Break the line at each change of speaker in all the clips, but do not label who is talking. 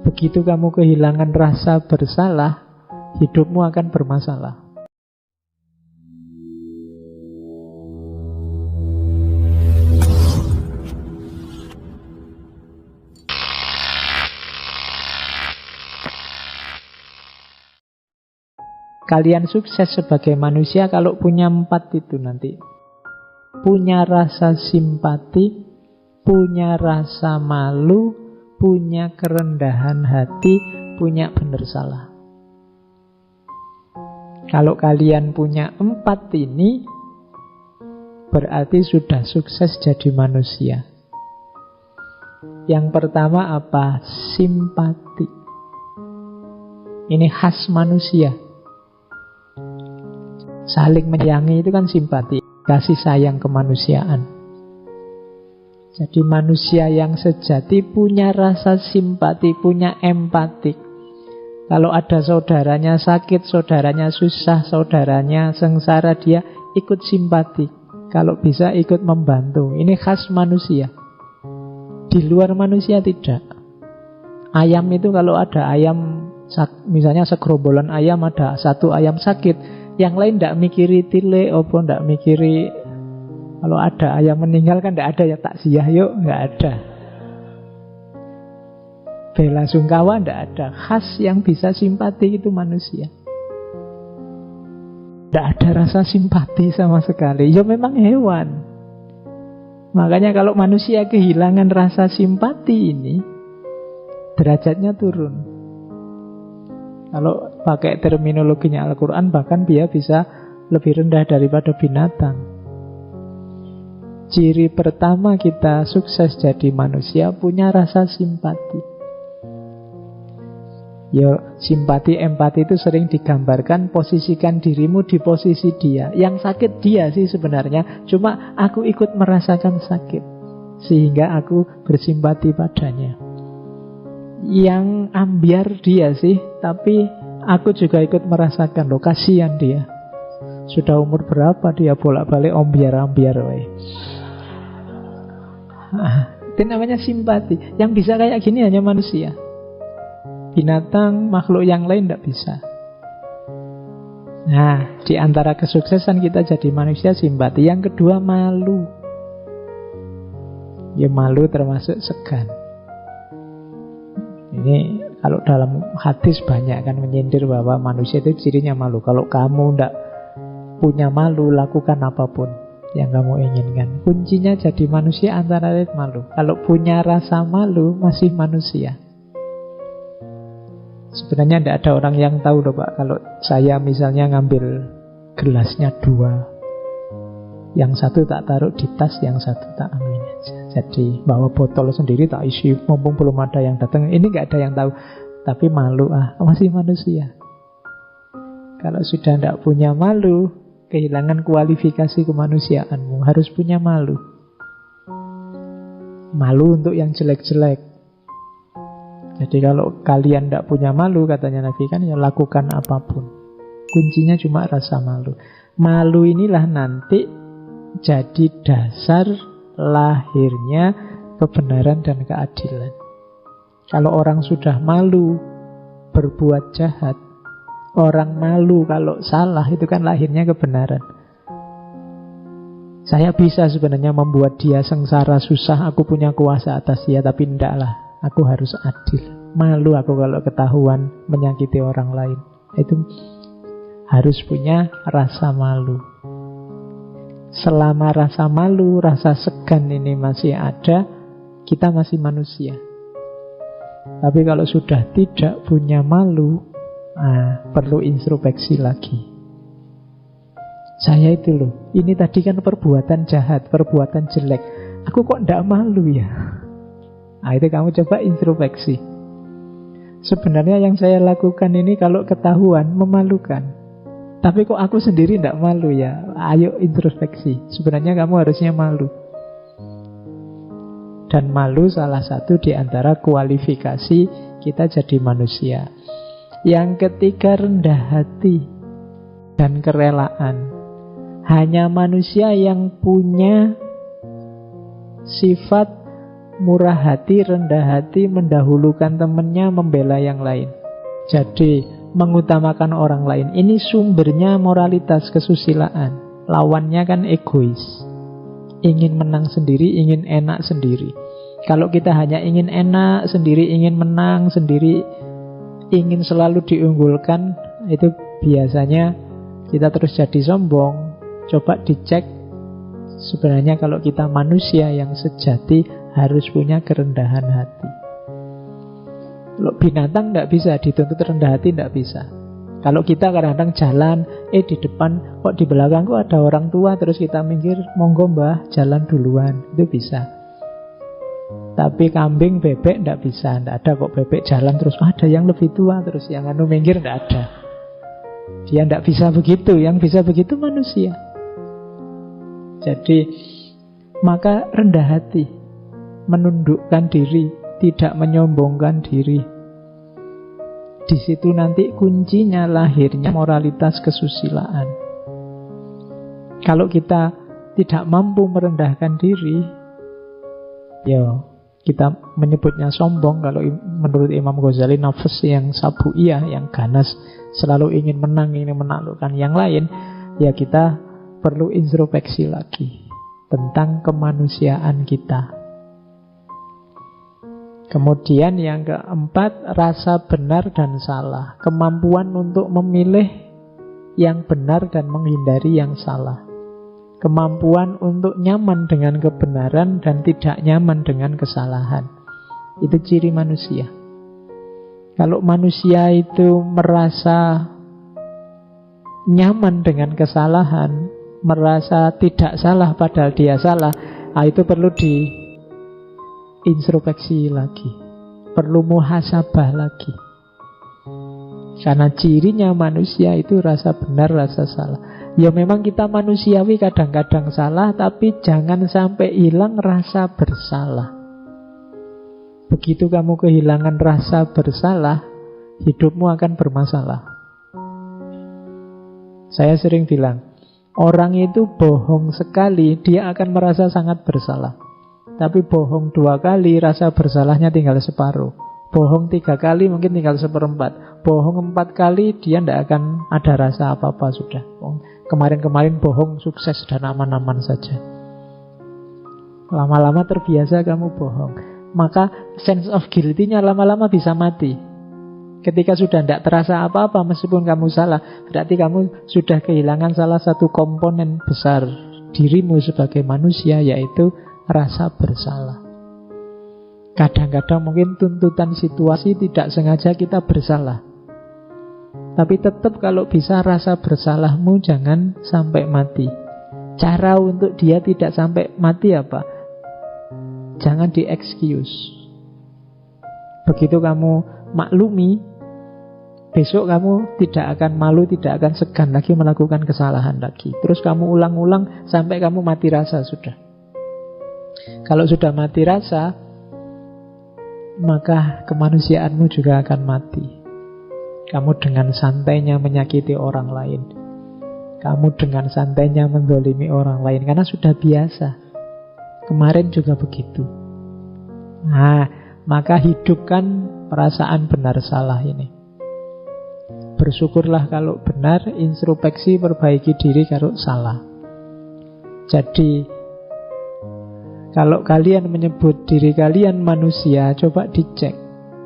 Begitu kamu kehilangan rasa bersalah, hidupmu akan bermasalah. Kalian sukses sebagai manusia kalau punya 4 itu nanti. Punya rasa simpati, punya rasa malu, punya kerendahan hati, punya benar salah. Kalau kalian punya 4 ini, berarti sudah sukses jadi manusia. Yang pertama apa? Simpati. Ini khas manusia. Saling menyayangi itu kan simpati, kasih sayang kemanusiaan. Jadi manusia yang sejati punya rasa simpati, punya empati. Kalau ada saudaranya sakit, saudaranya susah, saudaranya sengsara, dia ikut simpati. Kalau bisa ikut membantu. Ini khas manusia. Di luar manusia tidak. Ayam itu kalau ada ayam, misalnya segerombolan ayam, ada satu ayam sakit, yang lain tidak mikiri tile, opo tidak mikiri. Kalau ada ayam meninggal kan tidak ada ya takziah yuk, nggak ada. Bela sungkawa tidak ada. Khas yang bisa simpati itu manusia. Tidak ada rasa simpati sama sekali. Ya memang hewan. Makanya kalau manusia kehilangan rasa simpati ini, derajatnya turun. Kalau pakai terminologinya Al-Quran, bahkan dia bisa lebih rendah daripada binatang. Ciri pertama kita sukses jadi manusia, punya rasa simpati. Ya, simpati, empati itu sering digambarkan posisikan dirimu di posisi dia. Yang sakit dia sih sebenarnya, cuma aku ikut merasakan sakit, sehingga aku bersimpati padanya. Yang ambiar dia sih, tapi aku juga ikut merasakan, loh kasihan dia. Sudah umur berapa dia bolak-balik ambiar-ambiar. Itu namanya simpati. Yang bisa kayak gini hanya manusia. Binatang, makhluk yang lain tidak bisa. Nah, di antara kesuksesan kita jadi manusia, simpati. Yang kedua, malu. Ya malu termasuk segan. Ini kalau dalam hadis banyak kan menyindir bahwa manusia itu cirinya malu. Kalau kamu tidak punya malu, lakukan apapun yang kamu inginkan. Kuncinya jadi manusia antara lain malu. Kalau punya rasa malu, masih manusia. Sebenarnya tidak ada orang yang tahu loh Pak, kalau saya misalnya ngambil gelasnya 2, yang satu tak taruh di tas, yang satu tak ambil aja. Jadi bawa botol sendiri tak isi, mumpung belum ada yang datang. Ini nggak ada yang tahu. Tapi malu, masih manusia. Kalau sudah tidak punya malu, kehilangan kualifikasi kemanusiaanmu. Harus punya malu. Malu untuk yang jelek-jelek. Jadi kalau kalian tidak punya malu, katanya Nabi kan, ya lakukan apapun. Kuncinya cuma rasa malu. Malu inilah nanti jadi dasar lahirnya kebenaran dan keadilan. Kalau orang sudah malu berbuat jahat, orang malu kalau salah, itu kan lahirnya kebenaran. Saya bisa sebenarnya membuat dia sengsara, susah, aku punya kuasa atas dia, tapi enggak lah, aku harus adil. Malu aku kalau ketahuan menyakiti orang lain. Itu harus punya rasa malu. Selama rasa malu, rasa segan ini masih ada, kita masih manusia. Tapi kalau sudah tidak punya malu, perlu introspeksi lagi. Saya itu loh, ini tadi kan perbuatan jahat, perbuatan jelek, aku kok tidak malu ya? Itu kamu coba introspeksi. Sebenarnya yang saya lakukan ini kalau ketahuan memalukan, tapi kok aku sendiri tidak malu ya? Ayo introspeksi. Sebenarnya kamu harusnya malu. Dan malu salah satu di antara kualifikasi kita jadi manusia. Yang ketiga, rendah hati dan kerelaan. Hanya manusia yang punya sifat murah hati, rendah hati, mendahulukan temannya, membela yang lain. Jadi mengutamakan orang lain. Ini sumbernya moralitas kesusilaan. Lawannya kan egois. Ingin menang sendiri, ingin enak sendiri. Kalau kita hanya ingin enak sendiri, ingin menang sendiri, ingin selalu diunggulkan, itu biasanya kita terus jadi sombong. Coba dicek, sebenarnya kalau kita manusia yang sejati harus punya kerendahan hati. Kalau binatang tidak bisa dituntut rendah hati, tidak bisa. Kalau kita kadang-kadang jalan, di depan kok di belakangku ada orang tua, terus kita mikir, monggo mbah jalan duluan, itu bisa. Tapi kambing, bebek tidak bisa, tidak ada kok bebek jalan terus ada yang lebih tua, terus yang minggir, tidak ada. Dia tidak bisa begitu, yang bisa begitu manusia. Jadi maka rendah hati, menundukkan diri, tidak menyombongkan diri. Di situ nanti kuncinya lahirnya moralitas kesusilaan. Kalau kita tidak mampu merendahkan diri, ya kita menyebutnya sombong. Kalau menurut Imam Ghazali, nafas yang sabuiyah, yang ganas, selalu ingin menang, ingin menaklukkan yang lain, ya kita perlu introspeksi lagi tentang kemanusiaan kita. Kemudian yang keempat, rasa benar dan salah. Kemampuan untuk memilih yang benar dan menghindari yang salah. Kemampuan untuk nyaman dengan kebenaran dan tidak nyaman dengan kesalahan. Itu ciri manusia. Kalau manusia itu merasa nyaman dengan kesalahan, merasa tidak salah padahal dia salah, itu perlu introspeksi lagi, perlu muhasabah lagi. Karena cirinya manusia itu rasa benar, rasa salah. Ya memang kita manusiawi kadang-kadang salah, tapi jangan sampai hilang rasa bersalah. Begitu kamu kehilangan rasa bersalah, hidupmu akan bermasalah. Saya sering bilang, orang itu bohong sekali, dia akan merasa sangat bersalah. Tapi bohong 2 kali, rasa bersalahnya tinggal separuh. Bohong 3 kali, mungkin tinggal 1/4. Bohong 4 kali, dia tidak akan ada rasa apa-apa sudah. Kemarin-kemarin bohong sukses dan aman-aman saja. Lama-lama terbiasa kamu bohong. Maka sense of guilty-nya lama-lama bisa mati. Ketika sudah tidak terasa apa-apa meskipun kamu salah, berarti kamu sudah kehilangan salah satu komponen besar dirimu sebagai manusia, yaitu rasa bersalah. Kadang-kadang mungkin tuntutan situasi tidak sengaja kita bersalah. Tapi tetap kalau bisa rasa bersalahmu jangan sampai mati. Cara untuk dia tidak sampai mati apa? Jangan di-excuse. Begitu kamu maklumi, besok kamu tidak akan malu, tidak akan segan lagi melakukan kesalahan lagi. Terus kamu ulang-ulang sampai kamu mati rasa sudah. Kalau sudah mati rasa, maka kemanusiaanmu juga akan mati. Kamu dengan santainya menyakiti orang lain. Kamu dengan santainya mendolimi orang lain, karena sudah biasa. Kemarin juga begitu. Nah, maka hidupkan perasaan benar salah ini. Bersyukurlah kalau benar, introspeksi, perbaiki diri kalau salah. Jadi kalau kalian menyebut diri kalian manusia, coba dicek.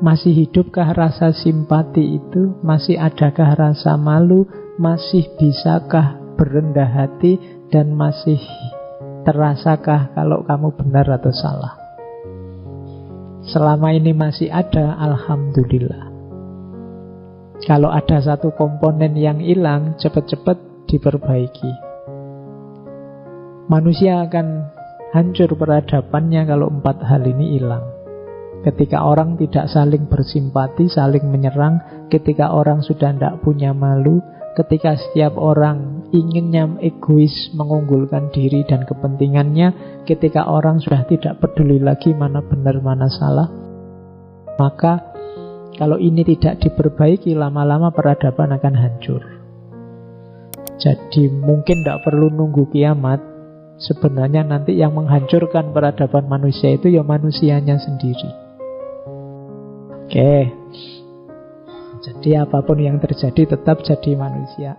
Masih hidupkah rasa simpati itu? Masih adakah rasa malu? Masih bisakah berendah hati? Dan masih terasakah kalau kamu benar atau salah? Selama ini masih ada, alhamdulillah. Kalau ada satu komponen yang hilang, cepat-cepat diperbaiki. Manusia akan hancur peradabannya kalau 4 hal ini hilang. Ketika orang tidak saling bersimpati, saling menyerang, ketika orang sudah tidak punya malu, ketika setiap orang inginnya egois mengunggulkan diri dan kepentingannya, ketika orang sudah tidak peduli lagi mana benar mana salah, maka kalau ini tidak diperbaiki, lama-lama peradaban akan hancur. Jadi mungkin tidak perlu nunggu kiamat. Sebenarnya nanti yang menghancurkan peradaban manusia itu ya manusianya sendiri. Oke. Jadi apapun yang terjadi tetap jadi manusia.